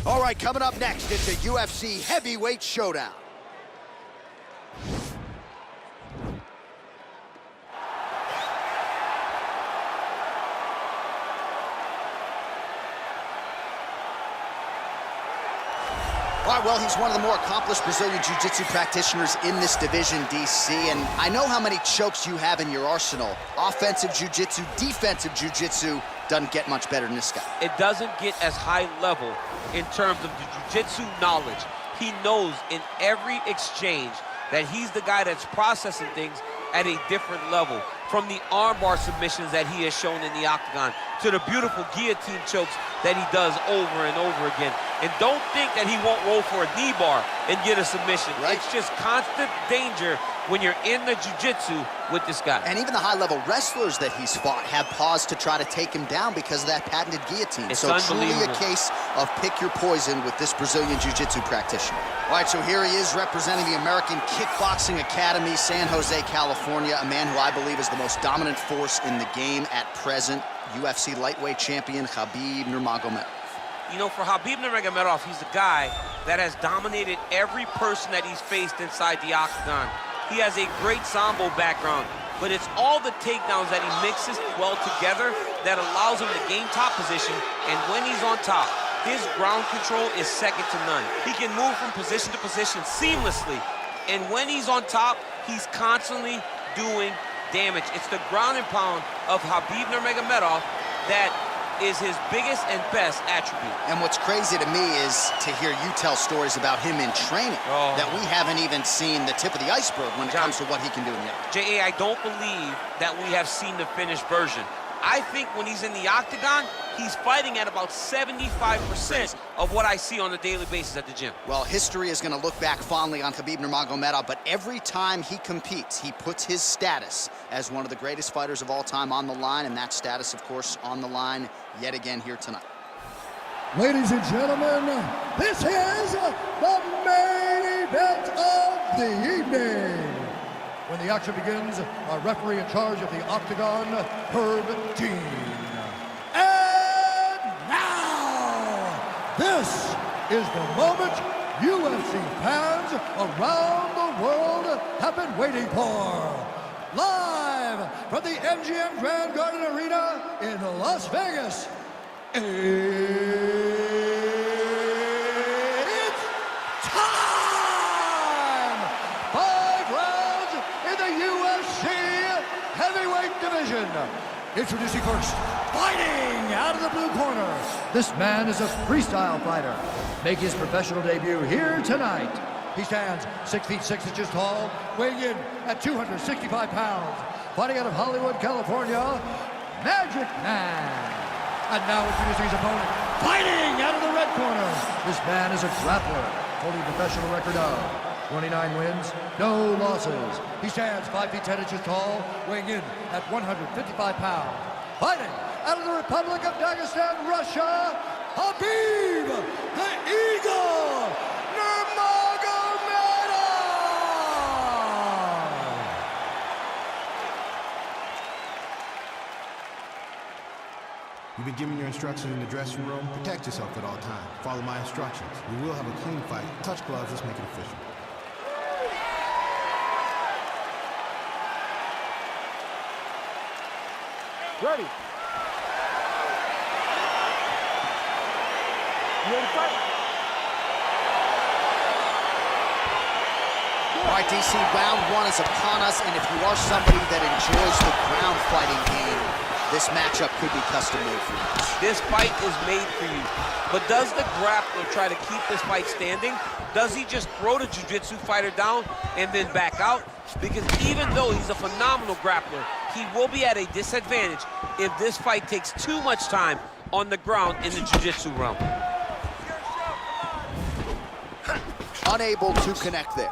All right, coming up next, it's a UFC heavyweight showdown. All right, well, he's one of the more accomplished Brazilian Jiu-Jitsu practitioners in this division, DC, and I know how many chokes you have in your arsenal. Offensive Jiu-Jitsu, defensive Jiu-Jitsu, doesn't get much better than this guy. It doesn't get as high level in terms of the Jiu-Jitsu knowledge. He knows in every exchange that he's the guy that's processing things at a different level. From the armbar submissions that he has shown in the octagon to the beautiful guillotine chokes that he does over and over again. And don't think that he won't roll for a knee bar and get a submission. Right. It's just constant danger when you're in the jiu-jitsu with this guy. And even the high-level wrestlers that he's fought have paused to try to take him down because of that patented guillotine. It's so truly a case of pick your poison with this Brazilian jiu-jitsu practitioner. All right, so here he is representing the American Kickboxing Academy, San Jose, California, a man who I believe is the most dominant force in the game at present, UFC lightweight champion Khabib Nurmagomedov. You know, for Khabib Nurmagomedov, he's a guy that has dominated every person that he's faced inside the octagon. He has a great Sambo background, but it's all the takedowns that he mixes well together that allows him to gain top position, and when he's on top, his ground control is second to none. He can move from position to position seamlessly, and when he's on top, he's constantly doing damage. It's the ground and pound of Khabib Nurmagomedov that is his biggest and best attribute. And what's crazy to me is to hear you tell stories about him in training that we haven't even seen the tip of the iceberg when it comes to what he can do in the octagon. J.A., I don't believe that we have seen the finished version. I think when he's in the octagon, he's fighting at about 75% of what I see on a daily basis at the gym. Well, history is going to look back fondly on Khabib Nurmagomedov, but every time he competes, he puts his status as one of the greatest fighters of all time on the line, and that status, of course, on the line yet again here tonight. Ladies and gentlemen, this is the main event of the evening. When the action begins, our referee in charge of the octagon, Herb Dean. And now, this is the moment UFC fans around the world have been waiting for. Live from the MGM Grand Garden Arena in Las Vegas, it's time! 5 rounds in the UFC heavyweight division. Introducing first, fighting out of the blue corner. This man is a freestyle fighter. Make his professional debut here tonight. He stands 6 feet 6 inches tall, weighing in at 265 pounds. Fighting out of Hollywood, California, Magic Man. And now introducing his opponent, fighting out of the red corner. This man is a grappler, holding a professional record of 29 wins, no losses. He stands 5 feet 10 inches tall, weighing in at 155 pounds. Fighting out of the Republic of Dagestan, Russia, Khabib the Eagle Nurmagomedov! You've been given your instructions in the dressing room. Protect yourself at all times. Follow my instructions. We will have a clean fight. Touch gloves, let's make it official. Ready. You ready to fight? All right, DC, round 1 is upon us, and if you are somebody that enjoys the ground fighting game, this matchup could be custom made for you. This fight is made for you. But does the grappler try to keep this fight standing? Does he just throw the jiu-jitsu fighter down and then back out? Because even though he's a phenomenal grappler, he will be at a disadvantage if this fight takes too much time on the ground in the jiu-jitsu realm. Unable to connect there.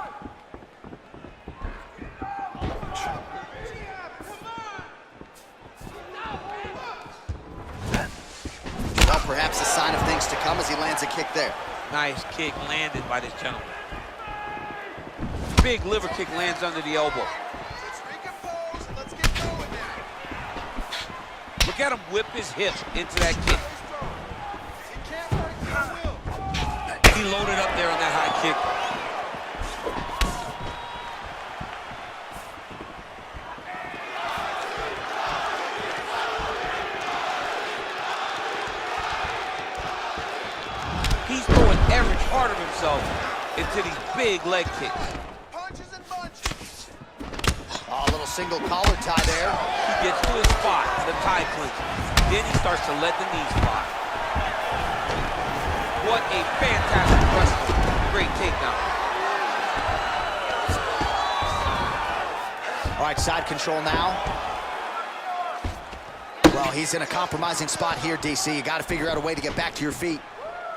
Well, perhaps a sign of things to come as he lands a kick there. Nice kick landed by this gentleman. Big liver kick lands under the elbow. Look at him whip his hip into that kick. part of himself into these big leg kicks. Punches and bunches. Oh, a little single collar tie there. He gets to his spot, the tie clinch. Then he starts to let the knees fly. What a fantastic wrestler. Great takedown. All right, side control now. Well, he's in a compromising spot here, DC. You got to figure out a way to get back to your feet.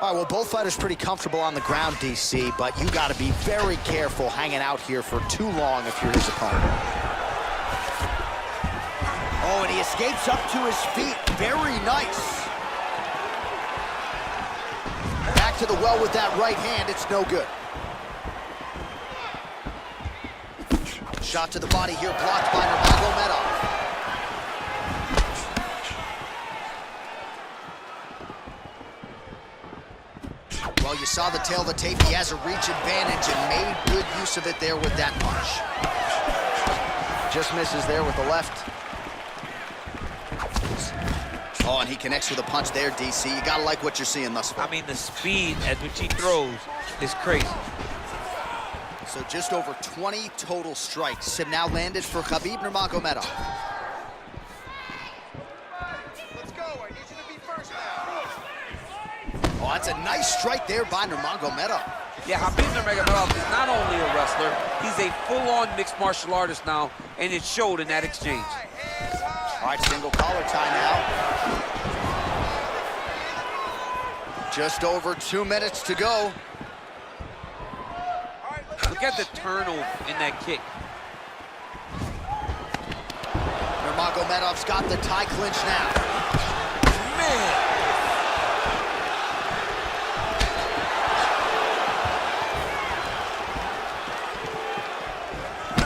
All right, well, both fighters pretty comfortable on the ground, DC, but you got to be very careful hanging out here for too long if you're his opponent. Oh, and he escapes up to his feet. Very nice. Back to the well with that right hand. It's no good. Shot to the body here, blocked by Nurmagomedov. Well, you saw the tail of the tape. He has a reach advantage and made good use of it there with that punch. Just misses there with the left. Oh, and he connects with a punch there, DC. You gotta like what you're seeing thus far. I mean, the speed at which he throws is crazy. So just over 20 total strikes have now landed for Khabib Nurmagomedov. Let's go. I need you to be first now. Oh, that's a nice strike there by Nurmagomedov. Yeah, Khabib Nurmagomedov is not only a wrestler, he's a full-on mixed martial artist now, and it showed in that exchange. All right, single collar tie now. Just over 2 minutes to go. Look at the turnover in that kick. Nurmagomedov's got the tie clinch now. Man!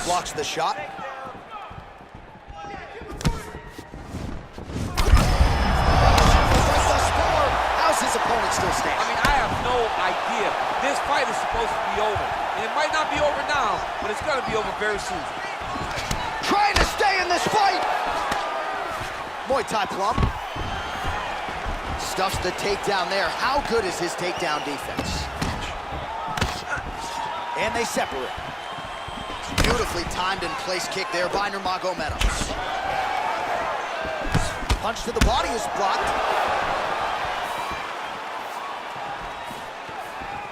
Blocks the shot. How's his opponent still standing? I mean, I have no idea. This fight is supposed to be over. And it might not be over now, but it's gonna be over very soon. Trying to stay in this fight. Muay Thai plump. Stuffs the takedown there. How good is his takedown defense? And they separate. Beautifully timed and placed kick there by Nurmagomedov. Punch to the body is blocked.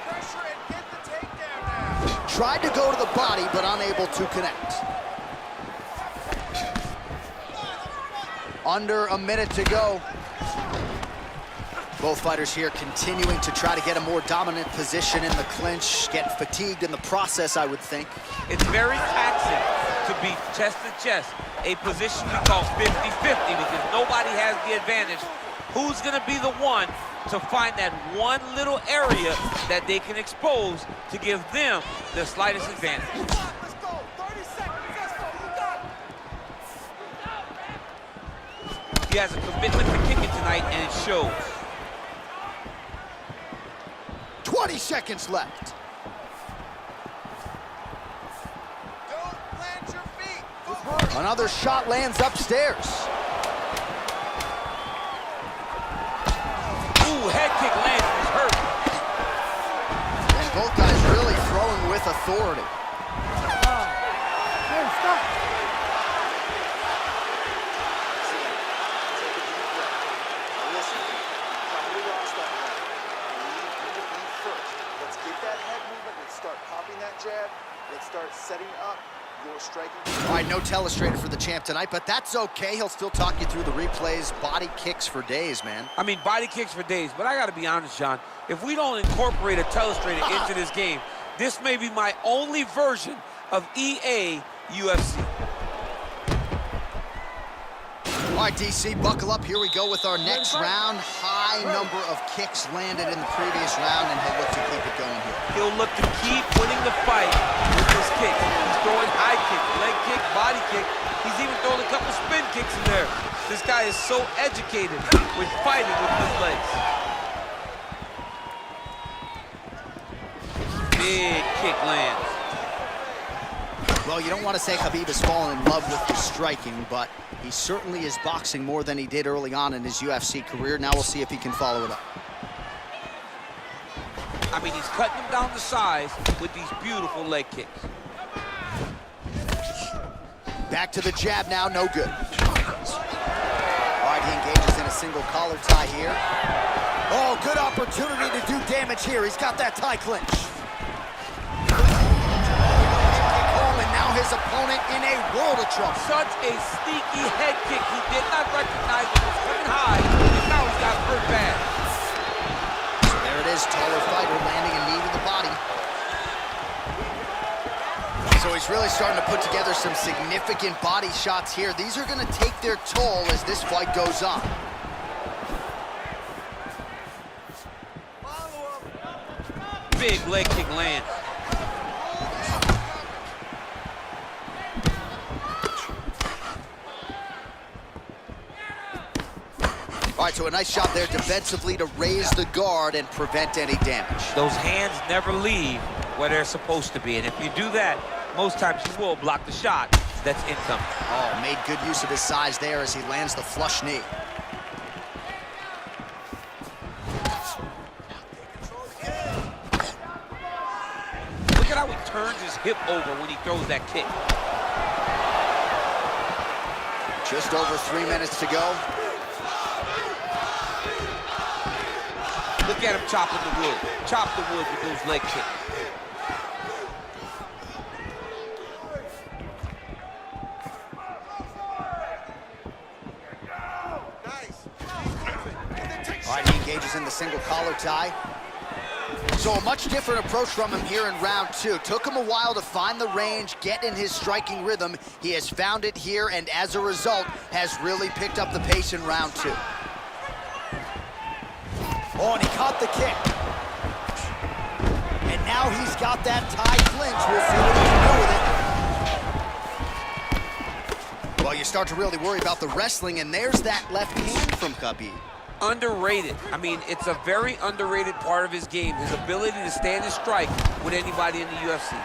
Pressure and get the takedown now. Tried to go to the body, but unable to connect. Under a minute to go. Both fighters here continuing to try to get a more dominant position in the clinch, getting fatigued in the process, I would think. It's very taxing to be chest to chest, a position we call 50-50 because nobody has the advantage. Who's gonna be the one to find that one little area that they can expose to give them the slightest advantage? Let's go, 30 seconds, let's go, you got it. He has a commitment to kicking tonight, and it shows. 20 seconds left. Don't plant your feet. Another shot lands upstairs. Ooh, head kick lands, he's hurt. And both guys really throwing with authority. Hey, stop. Listen, probably lost that one. Lead first. Let's get that head movement. Let's start popping that jab. Let's start setting up your striking. All right, no telestrator for the champ tonight, but that's okay. He'll still talk you through the replays. Body kicks for days, man. I mean, body kicks for days, but I gotta be honest, John. If we don't incorporate a telestrator into this game, this may be my only version of EA UFC. All right, DC, buckle up. Here we go with our next round. High number of kicks landed in the previous round, and he'll look to keep it going here. He'll look to keep winning the fight with his kick. He's throwing high kick, leg kick, body kick. He's even throwing a couple spin kicks in there. This guy is so educated with fighting with his legs. Big kick lands. Well, you don't want to say Khabib has fallen in love with the striking, but he certainly is boxing more than he did early on in his UFC career. Now we'll see if he can follow it up. I mean, he's cutting him down to size with these beautiful leg kicks. Back to the jab now, no good. All right, he engages in a single collar tie here. Oh, good opportunity to do damage here. He's got that tie clinch. Home, and now his opponent in a world of trouble. Such a sneaky head kick. He did not recognize it was coming high, and now he's got hurt bad. So there it is, taller fighter landing a knee to the body. So he's really starting to put together some significant body shots here. These are going to take their toll as this fight goes on. Big leg kick lands. All right, so a nice job there defensively to raise the guard and prevent any damage. Those hands never leave where they're supposed to be, and if you do that, most times you will block the shot that's incoming. Oh, made good use of his size there as he lands the flush knee. Look at how he turns his hip over when he throws that kick. Just over 3 minutes to go. Look at him chopping the wood. Chop the wood with those leg kicks. All right, he engages in the single collar tie. So a much different approach from him here in round 2. Took him a while to find the range, get in his striking rhythm. He has found it here, and as a result, has really picked up the pace in round 2. Oh, and he caught the kick. And now he's got that tie clinch. We'll see what he can do with it. Well, you start to really worry about the wrestling, and there's that left hand from Khabib. Underrated. I mean, it's a very underrated part of his game, his ability to stand and strike with anybody in the UFC.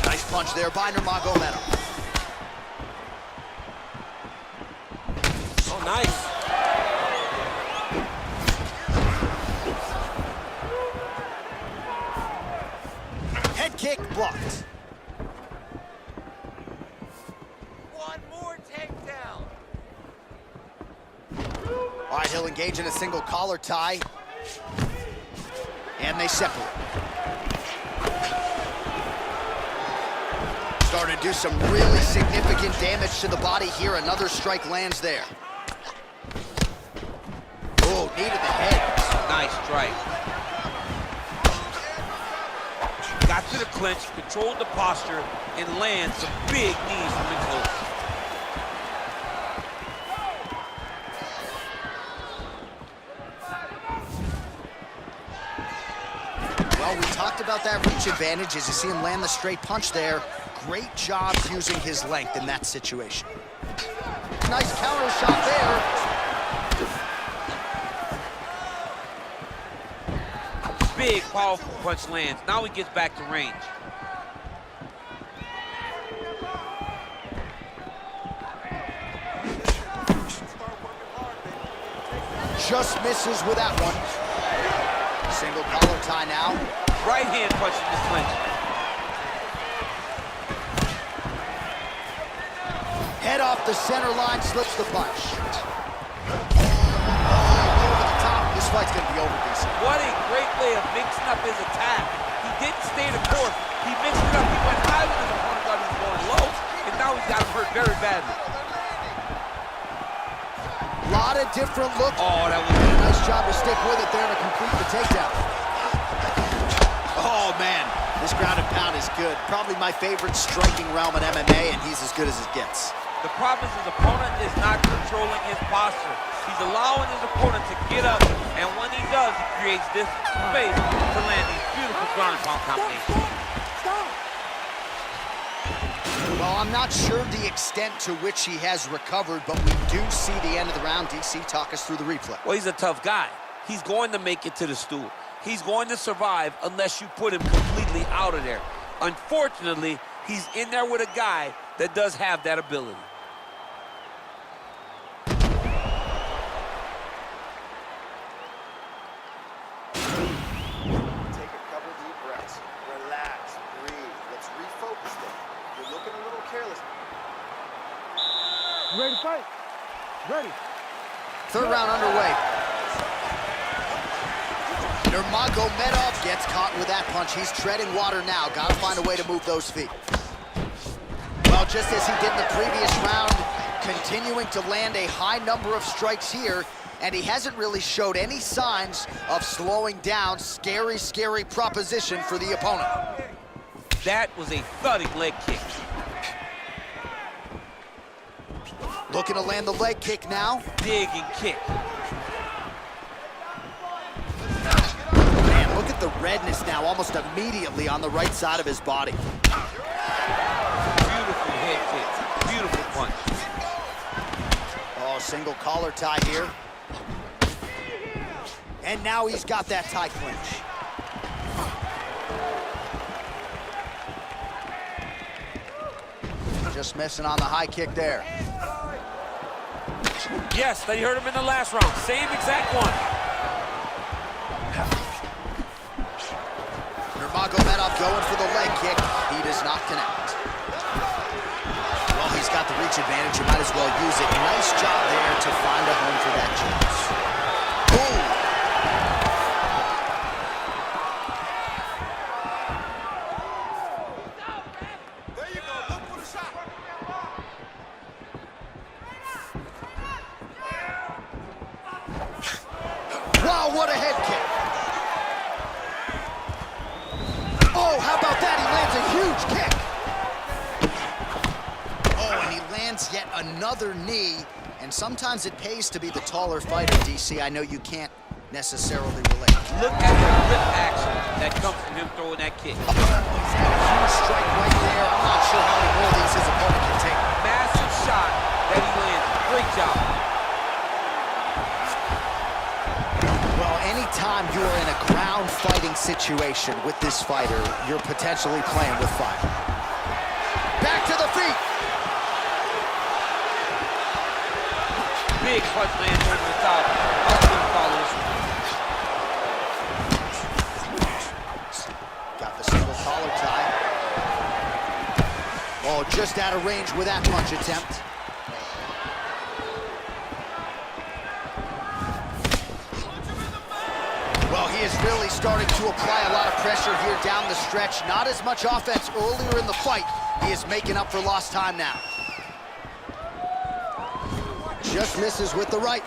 Nice punch there by Nurmagomedov. Oh, nice. Head kick blocked. One more takedown. All right, he'll engage in a single collar tie. And they separate. Starting to do some really significant damage to the body here. Another strike lands there. Oh, knee to the head. Nice strike. Got to the clinch, controlled the posture, and lands some big knees from in close. Well, we talked about that reach advantage as you see him land the straight punch there. Great job using his length in that situation. Nice counter shot there. Big, powerful punch lands. Now he gets back to range. Just misses with that one. Single collar tie now. Right hand punch in the clinch. Head off the center line, slips the punch. Over the top. This fight's gonna be over, DC. What a great way of mixing up his attack. He didn't stay the course. He mixed it up. He went high with his opponent, thought he was going low, and now he's got him hurt very badly. A lot of different looks. Oh, that was Nice job to stick with it there to complete the takedown. Oh, man. This ground and pound is good. Probably my favorite striking realm in MMA, and he's as good as it gets. The problem is his opponent is not controlling his posture. He's allowing his opponent to get up, and when he does, he creates this space to land these beautiful ground and pound combinations. Well, I'm not sure the extent to which he has recovered, but we do see the end of the round. DC, talk us through the replay. Well, he's a tough guy. He's going to make it to the stool. He's going to survive unless you put him completely out of there. Unfortunately, he's in there with a guy that does have that ability. Take a mistake. You're looking a little careless. You ready to fight? Ready. Third round underway. Nurmagomedov gets caught with that punch. He's treading water now. Got to find a way to move those feet. Well, just as he did in the previous round, continuing to land a high number of strikes here, and he hasn't really showed any signs of slowing down. Scary, scary proposition for the opponent. That was a thudding leg kick. Looking to land the leg kick now. Dig and kick. Man, look at the redness now, almost immediately on the right side of his body. Beautiful head kick. Beautiful punch. Oh, single collar tie here. And now he's got that tie clinch. Just missing on the high kick there. Yes, they hurt him in the last round. Same exact one. Nurmagomedov going for the leg kick. He does not connect. Well, he's got the reach advantage. You might as well use it. Nice job there to find a home for that chance. Boom! There you go. Look for the shot. Wow, what a head kick. Oh, how about that? He lands a huge kick. Oh, and he lands yet another knee. And sometimes it pays to be the taller fighter, DC. I know you can't necessarily relate. Look at the grip action that comes from him throwing that kick. He's got a huge strike right there. I'm not sure how many more of these his opponent can take. Massive shot that he landed. Great job. Well, anytime you are in a ground fighting situation with this fighter, you're potentially playing with fire. Back to the feet. Big punch lands over the top. I'm gonna call this one. Got the single collar tie. Oh, just out of range with that punch attempt. Well, he is really starting to apply a lot of pressure here down the stretch. Not as much offense earlier in the fight. He is making up for lost time now. Just misses with the right.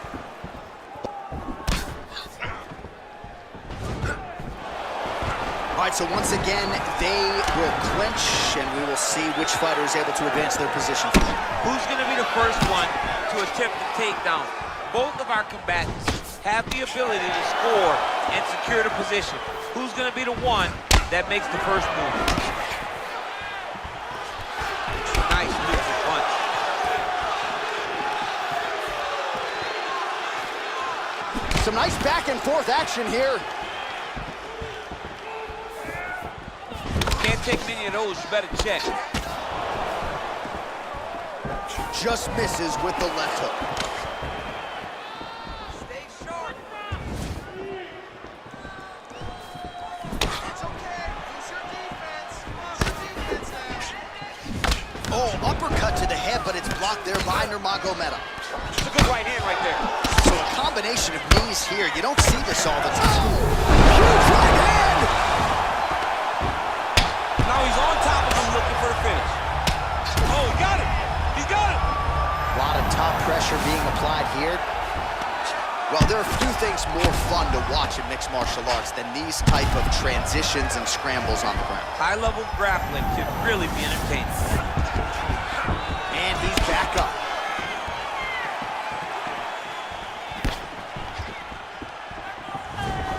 All right, so once again, they will clinch, and we will see which fighter is able to advance their position. Who's going to be the first one to attempt the takedown? Both of our combatants have the ability to score and secure the position. Who's going to be the one that makes the first move? Nice neutral punch. Some nice back and forth action here. Can't take many of those, you better check. Just misses with the left hook. Stay sharp. It's okay. Use your defense. Use your defense now. Oh, uppercut to the head, but it's blocked there by Nurmagomedov. It's a good right hand right there. So a combination of knees here. You don't see this all the time. Huge right hand! Now he's on top of him looking for the finish. Oh, he got it. He got it. A lot of top pressure being applied here. Well, there are few things more fun to watch in mixed martial arts than these type of transitions and scrambles on the ground. High-level grappling can really be entertaining. And he's back up.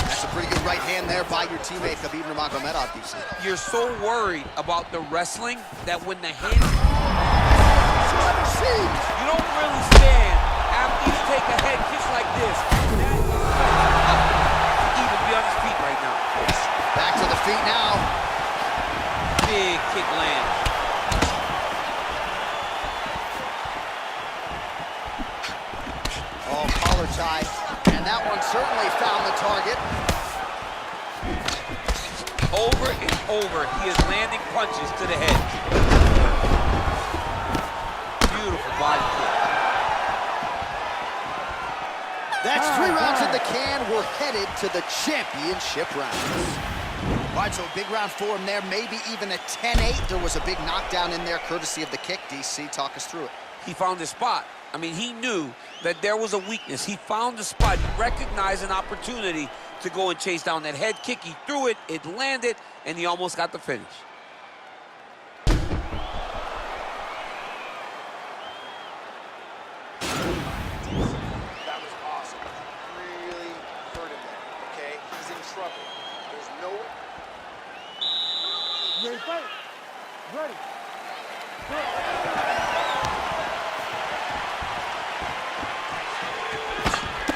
That's a pretty good right hand there by your teammate, Khabib Nurmagomedov, DC. You're so worried about the wrestling that when the hand... You don't really stand after you take a head kick like this. Even be on his feet right now. Back to the feet now. Big kick land. Oh, collar tie. And that one certainly found the target. over and over, he is landing punches to the head. Beautiful body kick. That's 3 rounds in the can. We're headed to the championship rounds. All right, so a big round for him there, maybe even a 10-8. There was a big knockdown in there, courtesy of the kick. DC, talk us through it. He found his spot. I mean, he knew that there was a weakness. He found the spot. He recognized an opportunity to go and chase down that head kick. He threw it, it landed, and he almost got the finish. Ready, fight. Ready.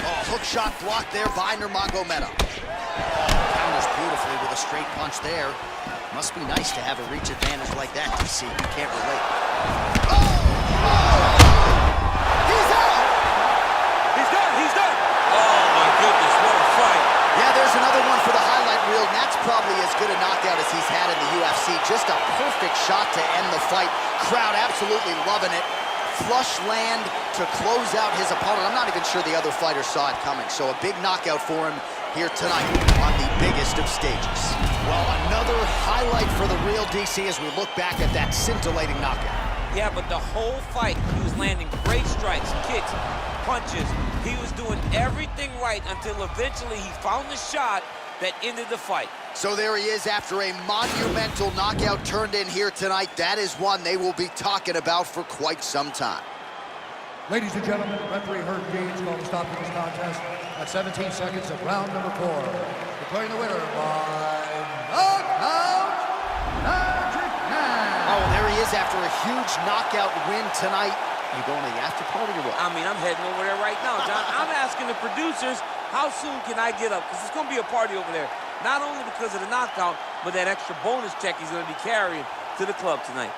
Oh, hook shot blocked there by Nurmagomedov. Counters beautifully with a straight punch there. Must be nice to have a reach advantage like that, DC. You can't relate. Oh! He's out! He's done, he's done! Oh, my goodness, what a fight. Yeah, there's another one for the highlight reel, and that's probably as good a knockout as he's had in the UFC. Just a perfect shot to end the fight. Crowd absolutely loving it. Flush land to close out his opponent. I'm not even sure the other fighter saw it coming. So a big knockout for him here tonight on the biggest of stages. Well, another highlight for the real DC as we look back at that scintillating knockout. Yeah, but the whole fight, he was landing great strikes, kicks, punches. He was doing everything right until eventually he found the shot that ended the fight. So there he is after a monumental knockout turned in here tonight. That is one they will be talking about for quite some time. Ladies and gentlemen, referee Herb Gaines going to stop this contest at 17 seconds of round number 4. Declaring the winner by knockout, Magic Man. Oh, there he is after a huge knockout win tonight. You going to the after party or what? I mean, I'm heading over there right now, John. I'm asking the producers, how soon can I get up? Because it's going to be a party over there. Not only because of the knockout, but that extra bonus check he's going to be carrying to the club tonight.